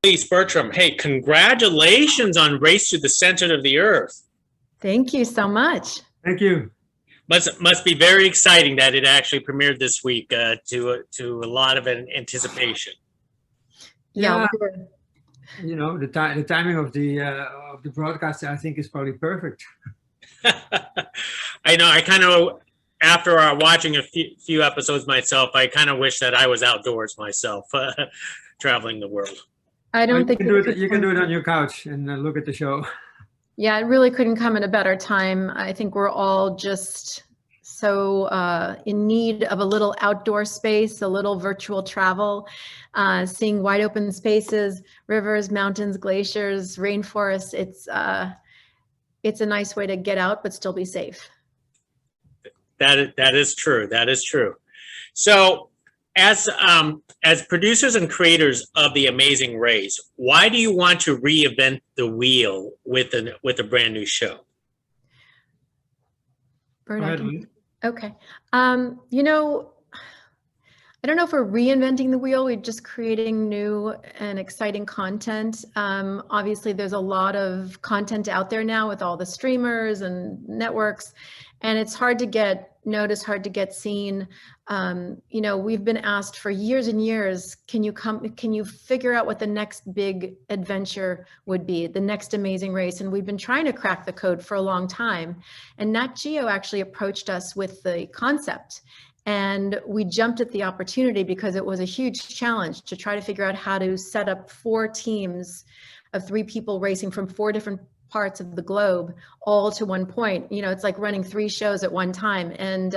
Elise, Bertram, hey, congratulations on Race to the Center of the Earth. Thank you so much. Thank you. Must be very exciting that it actually premiered this week to a lot of anticipation. Yeah. You know, the timing of the broadcast, I think, is probably perfect. I know. I kind of, after watching a few episodes myself, I kind of wish that I was outdoors myself, traveling the world. I don't think you can do it on your couch and look at the show. Yeah, it really couldn't come at a better time. I think we're all just so in need of a little outdoor space, a little virtual travel, seeing wide open spaces, rivers, mountains, glaciers, rainforests. It's a nice way to get out but still be safe. That is true. That is true. So, as producers and creators of The Amazing Race, why do you want to reinvent the wheel with a brand new show? Okay. You know, I don't know if we're reinventing the wheel. We're just creating new and exciting content. Obviously, there's a lot of content out there now with all the streamers and networks, and it's hard to get noticed, hard to get seen. You know, we've been asked for years and years, can you figure out what the next big adventure would be, the next Amazing Race? And we've been trying to crack the code for a long time. And NatGeo actually approached us with the concept. And we jumped at the opportunity because it was a huge challenge to try to figure out how to set up 4 teams of 3 people racing from 4 different parts of the globe all to one point. You know, it's like running 3 shows at one time. And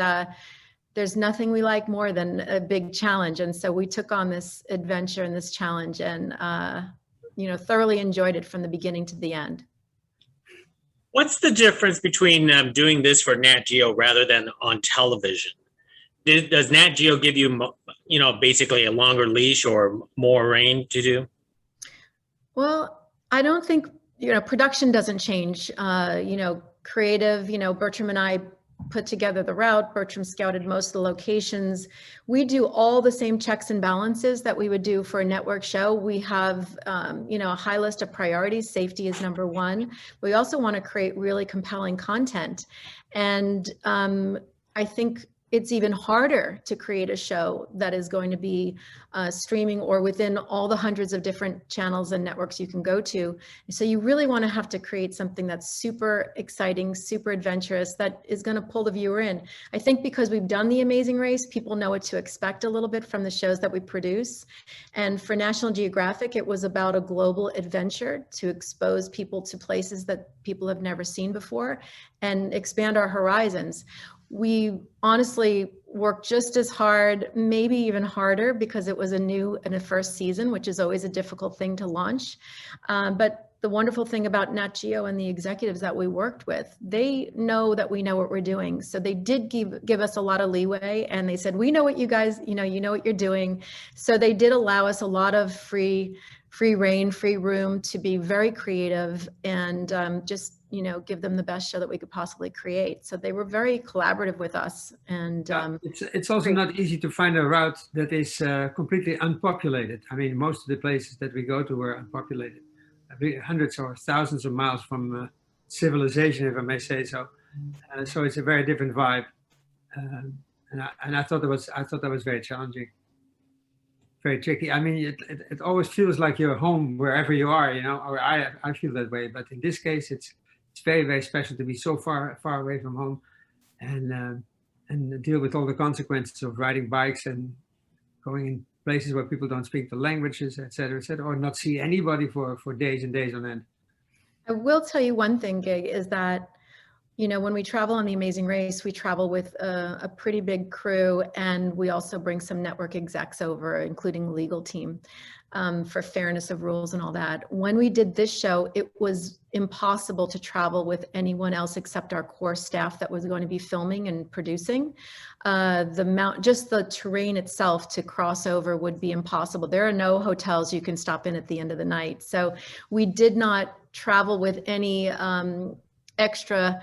there's nothing we like more than a big challenge. And so we took on this adventure and this challenge and, you know, thoroughly enjoyed it from the beginning to the end. What's the difference between doing this for NatGeo rather than on television? Does NatGeo give you, you know, basically a longer leash or more reign to do? Well, I don't think, you know, production doesn't change. You know, creative, you know, Bertram and I put together the route. Bertram scouted most of the locations. We do all the same checks and balances that we would do for a network show. We have, you know, a high list of priorities. Safety is number 1. We also want to create really compelling content. And I think it's even harder to create a show that is going to be streaming or within all the hundreds of different channels and networks you can go to. So you really want to have to create something that's super exciting, super adventurous, that is going to pull the viewer in. I think because we've done The Amazing Race, people know what to expect a little bit from the shows that we produce. And for National Geographic, it was about a global adventure to expose people to places that people have never seen before and expand our horizons. We honestly worked just as hard, maybe even harder, because it was a new and a first season, which is always a difficult thing to launch. But the wonderful thing about NatGeo and the executives that we worked with, they know that we know what we're doing. So they did give us a lot of leeway, and they said, we know what you guys, you know what you're doing. So they did allow us a lot of free reign, free room to be very creative and just, you know, give them the best show that we could possibly create. So they were very collaborative with us. And it's also not easy to find a route that is completely unpopulated. I mean, most of the places that we go to are unpopulated. Hundreds or thousands of miles from civilization, if I may say so. So it's a very different vibe. And I thought that was very challenging. Very tricky. I mean, it always feels like you're home wherever you are, you know, or I feel that way. But in this case, it's very, very special to be so far away from home and deal with all the consequences of riding bikes and going in places where people don't speak the languages, et cetera, or not see anybody for days and days on end. I will tell you one thing, Gig, is that, you know, when we travel on The Amazing Race, we travel with a pretty big crew, and we also bring some network execs over, including the legal team, for fairness of rules and all that. When we did this show, it was impossible to travel with anyone else except our core staff that was going to be filming and producing. Just the terrain itself to cross over would be impossible. There are no hotels you can stop in at the end of the night. So we did not travel with any extra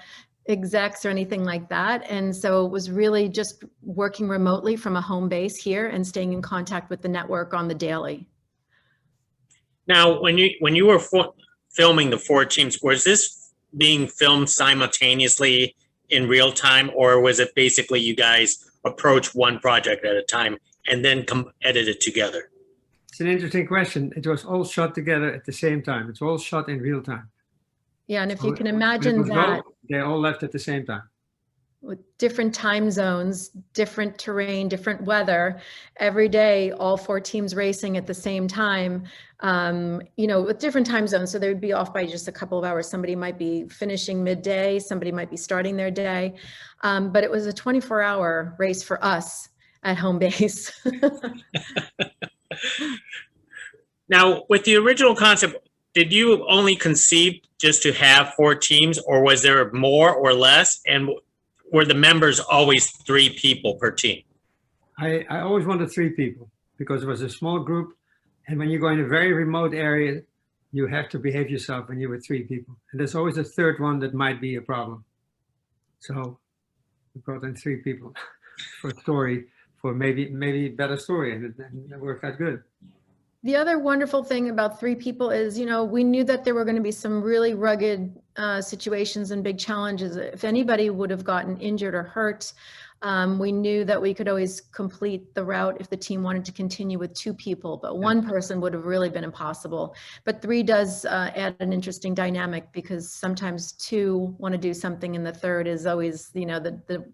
execs or anything like that. And so it was really just working remotely from a home base here and staying in contact with the network on the daily. Now, when you were filming the four teams, was this being filmed simultaneously in real time, or was it basically you guys approach one project at a time and then edit it together? It's an interesting question. It was all shot together at the same time. It's all shot in real time. Yeah, and if So you can when it imagine was that low, they all left at the same time. with different time zones, different terrain, different weather, every day, all four teams racing at the same time, with different time zones. So they would be off by just a couple of hours. Somebody might be finishing midday, somebody might be starting their day. But it was a 24-hour race for us at home base. Now, with the original concept, did you only conceive just to have four teams, or was there more or less? And were the members always 3 people per team? I always wanted 3 people because it was a small group. And when you go in a very remote area, you have to behave yourself when you're with 3 people. And there's always a third one that might be a problem. So we brought in 3 people for a story, for maybe better story, and it worked out good. The other wonderful thing about 3 people is, we knew that there were going to be some really rugged situations and big challenges. If anybody would have gotten injured or hurt, we knew that we could always complete the route if the team wanted to continue with 2 people, but 1 person would have really been impossible. But 3 does add an interesting dynamic, because sometimes 2 want to do something and the third is always, the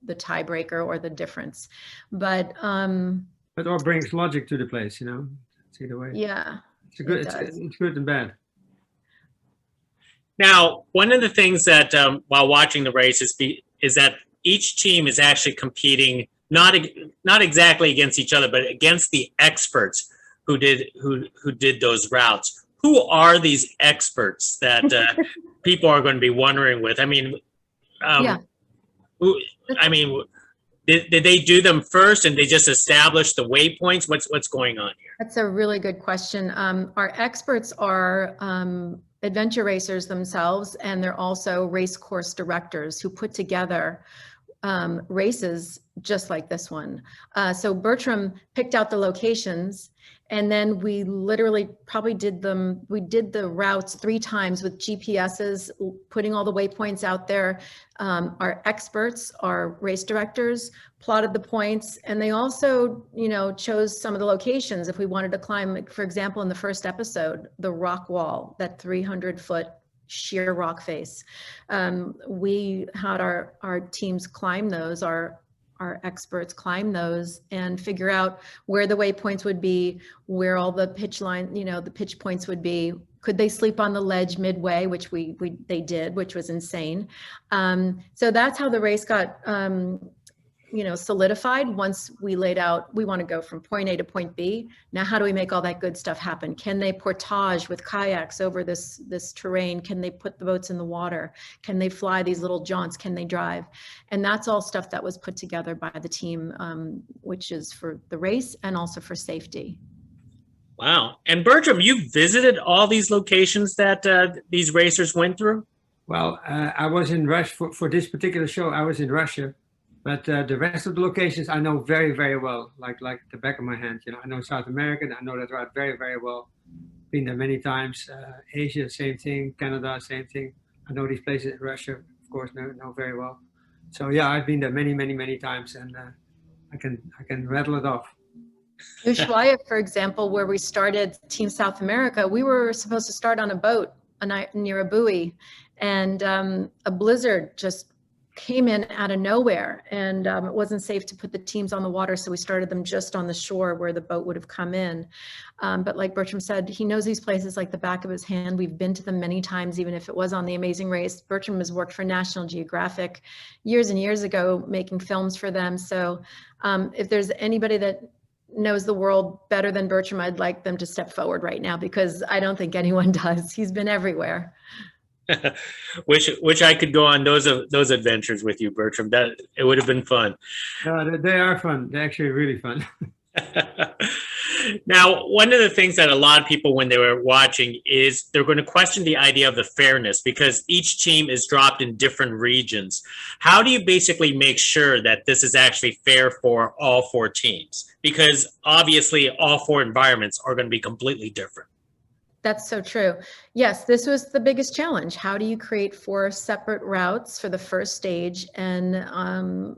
tiebreaker or the difference. But all brings logic to the place, It's either way. Yeah, it's good and bad. Now, one of the things that while watching the race is that each team is actually competing not exactly against each other, but against the experts who did those routes. Who are these experts that people are going to be wondering with? I mean, did they do them first and they just establish the waypoints? What's going on here? That's a really good question. Our experts are adventure racers themselves, and they're also race course directors who put together races just like this one. So Bertram picked out the locations, and then we literally probably did the routes 3 times with GPSs, putting all the waypoints out there. Our experts, our race directors, plotted the points, and they also, chose some of the locations. If we wanted to climb, for example, in the first episode, the rock wall, that 300-foot sheer rock face. We had our teams climb those, our experts climb those and figure out where the waypoints would be, where all the pitch line, the pitch points would be. Could they sleep on the ledge midway, which they did, which was insane. So that's how the race got solidified. Once we laid out, we want to go from point A to point B. Now, how do we make all that good stuff happen? Can they portage with kayaks over this terrain? Can they put the boats in the water? Can they fly these little jaunts? Can they drive? And that's all stuff that was put together by the team, which is for the race and also for safety. Wow. And Bertram, you visited all these locations that these racers went through? Well, I was in Russia for this particular show. I was in Russia. But the rest of the locations I know very, very well, like the back of my hand. I know South America, I know that route very, very well. Been there many times. Asia, same thing. Canada, same thing. I know these places. Russia, of course, know very well. So yeah, I've been there many, many, many times, and I can rattle it off. Ushuaia, for example, where we started Team South America, we were supposed to start on a boat near a buoy, and a blizzard just came in out of nowhere, and it wasn't safe to put the teams on the water, so we started them just on the shore where the boat would have come in. But like Bertram said, he knows these places like the back of his hand. We've been to them many times, even if it was on The Amazing Race. Bertram has worked for National Geographic years and years ago, making films for them. So if there's anybody that knows the world better than Bertram, I'd like them to step forward right now, because I don't think anyone does. He's been everywhere. Wish I could go on those adventures with you, Bertram. That it would have been fun. They are fun. They're actually really fun. Now, one of the things that a lot of people, when they were watching, is they're going to question the idea of the fairness, because each team is dropped in different regions. How do you basically make sure that this is actually fair for all 4 teams? Because obviously all 4 environments are going to be completely different. That's so true. Yes, this was the biggest challenge. How do you create 4 separate routes for the first stage and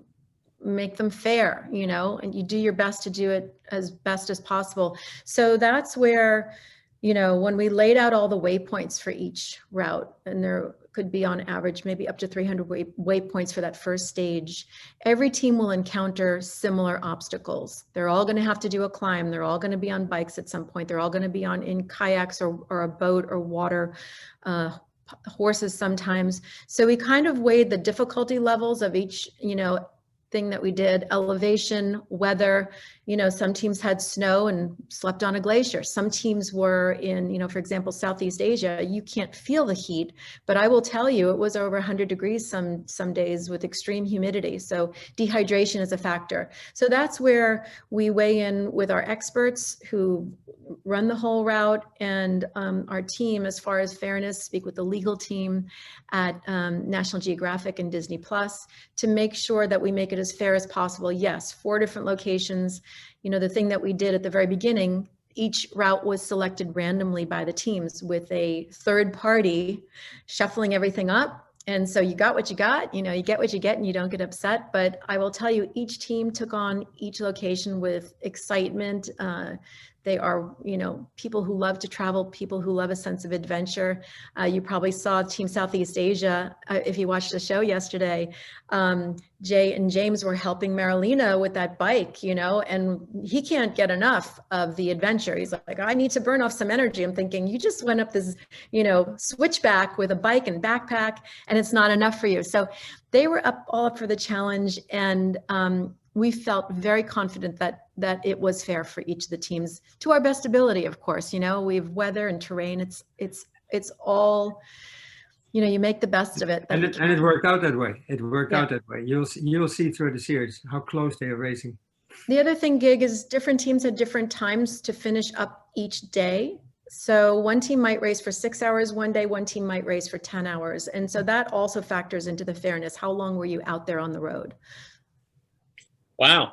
make them fair, you know, and you do your best to do it as best as possible. So that's where, you know, when we laid out all the waypoints for each route, and there could be on average maybe up to 300 waypoints for that first stage, every team will encounter similar obstacles. They're all going to have to do a climb. They're all going to be on bikes at some point. They're all going to be in kayaks or a boat or water, horses sometimes. So we kind of weighed the difficulty levels of each, you know, thing that we did, elevation, weather. You know, some teams had snow and slept on a glacier. Some teams were in, you know, for example, Southeast Asia, you can't feel the heat, but I will tell you it was over 100 degrees some days with extreme humidity. So dehydration is a factor. So that's where we weigh in with our experts who run the whole route, and our team, as far as fairness, speak with the legal team at National Geographic and Disney Plus to make sure that we make it as fair as possible. Yes, 4 different locations. You know, the thing that we did at the very beginning, each route was selected randomly by the teams with a third party shuffling everything up. And so you got what you got, you know, you get what you get and you don't get upset. But I will tell you, each team took on each location with excitement. They are, you know, people who love to travel, people who love a sense of adventure. You probably saw Team Southeast Asia, if you watched the show yesterday. Jay and James were helping Marilena with that bike, you know, and he can't get enough of the adventure. He's like, I need to burn off some energy. I'm thinking, you just went up this, you know, switchback with a bike and backpack, and it's not enough for you. So they were all up for the challenge, and we felt very confident that it was fair for each of the teams to our best ability. Of course, you know, we have weather and terrain. It's all, you know, you make the best of it. And it worked out that way. It worked Yeah. out that way. You'll see through the series how close they are racing. The other thing, Gig, is different teams had different times to finish up each day. So one team might race for 6 hours one day, one team might race for 10 hours. And so that also factors into the fairness. How long were you out there on the road? Wow.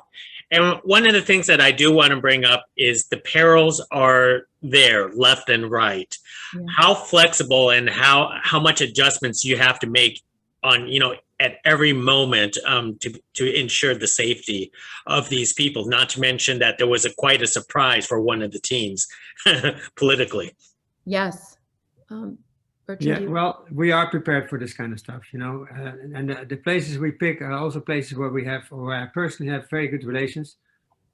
And one of the things that I do want to bring up is the perils are there left and right. Yeah. How flexible and how much adjustments you have to make on, you know, at every moment to ensure the safety of these people, not to mention that there was quite a surprise for one of the teams politically. Yes. Yeah, well, we are prepared for this kind of stuff, you know, and the places we pick are also places where we have, or I personally have very good relations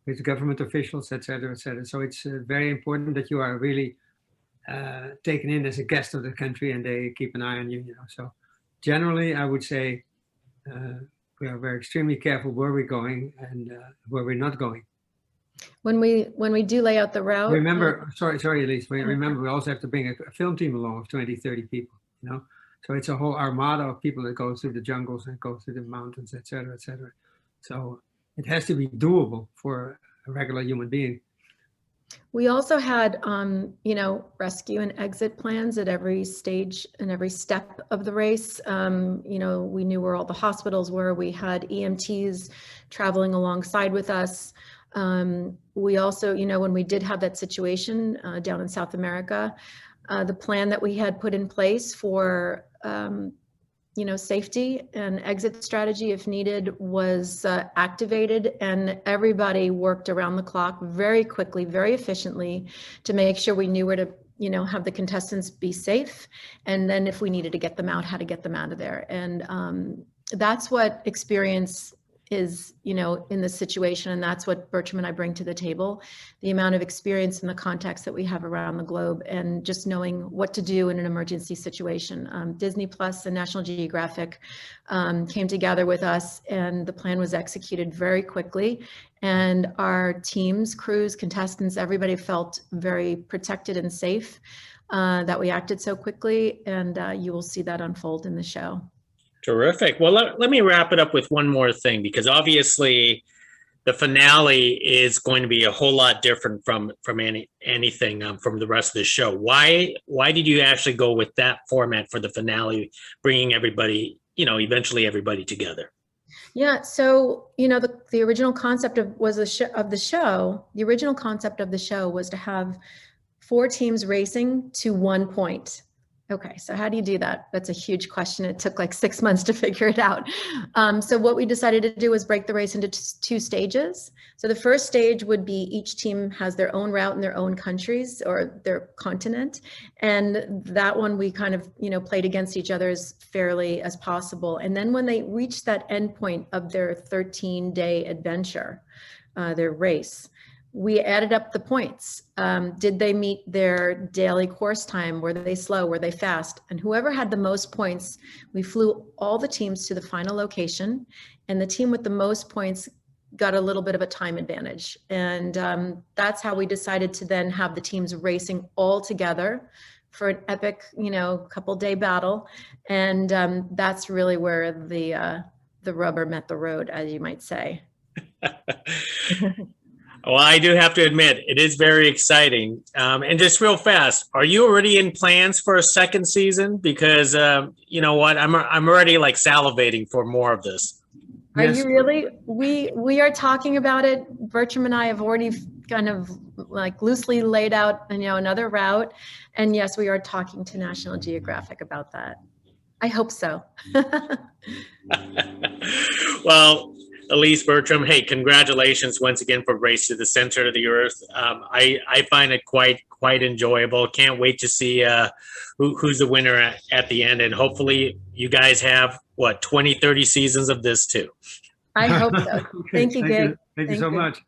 with government officials, et cetera, et cetera. So it's very important that you are really taken in as a guest of the country and they keep an eye on you, you know. So generally, I would say we are very extremely careful where we're going and where we're not going. When we do lay out the route. Remember, sorry, Elise, remember we also have to bring a film team along of 20, 30 people, you know? So it's a whole armada of people that go through the jungles and go through the mountains, et cetera, et cetera. So it has to be doable for a regular human being. We also had, you know, rescue and exit plans at every stage and every step of the race. You know, we knew where all the hospitals were. We had EMTs traveling alongside with us. We also, you know, when we did have that situation down in South America, the plan that we had put in place for, you know, safety and exit strategy, if needed, was activated, and everybody worked around the clock very quickly, very efficiently to make sure we knew where to, you know, have the contestants be safe. And then if we needed to get them out, how to get them out of there. And that's what experience is, you know, in this situation. And that's what Bertram and I bring to the table, the amount of experience and the contacts that we have around the globe, and just knowing what to do in an emergency situation. Disney Plus and National Geographic came together with us, and the plan was executed very quickly. And our teams, crews, contestants, everybody felt very protected and safe that we acted so quickly. And you will see that unfold in the show. Terrific. Well, let me wrap it up with one more thing, because obviously the finale is going to be a whole lot different from anything from the rest of the show. Why did you actually go with that format for the finale, bringing everybody, you know, eventually everybody together? Yeah, so, you know, the original concept of the original concept of the show was to have 4 teams racing to 1 point. Okay, so how do you do that? That's a huge question. It took like 6 months to figure it out. So what we decided to do was break the race into 2 stages. So the first stage would be each team has their own route in their own countries or their continent. And that one we kind of, played against each other as fairly as possible. And then when they reached that end point of their 13-day adventure, their race, we added up the points. Did they meet their daily course time? Were they slow? Were they fast? And whoever had the most points, we flew all the teams to the final location, and the team with the most points got a little bit of a time advantage. And that's how we decided to then have the teams racing all together for an epic, couple-day battle. And that's really where the rubber met the road, as you might say. Well, I do have to admit, it is very exciting. And just real fast, are you already in plans for a second season? Because you know what, I'm already like salivating for more of this. Are you really? We are talking about it. Bertram and I have already kind of like loosely laid out, another route. And yes, we are talking to National Geographic about that. I hope so. Well, Elise, Bertram, hey, congratulations once again for Race to the Center of the Earth. I find it quite enjoyable. Can't wait to see who's the winner at the end. And hopefully you guys have, 20, 30 seasons of this too. I hope so. Okay, Thank you, Gig. Thank you so much.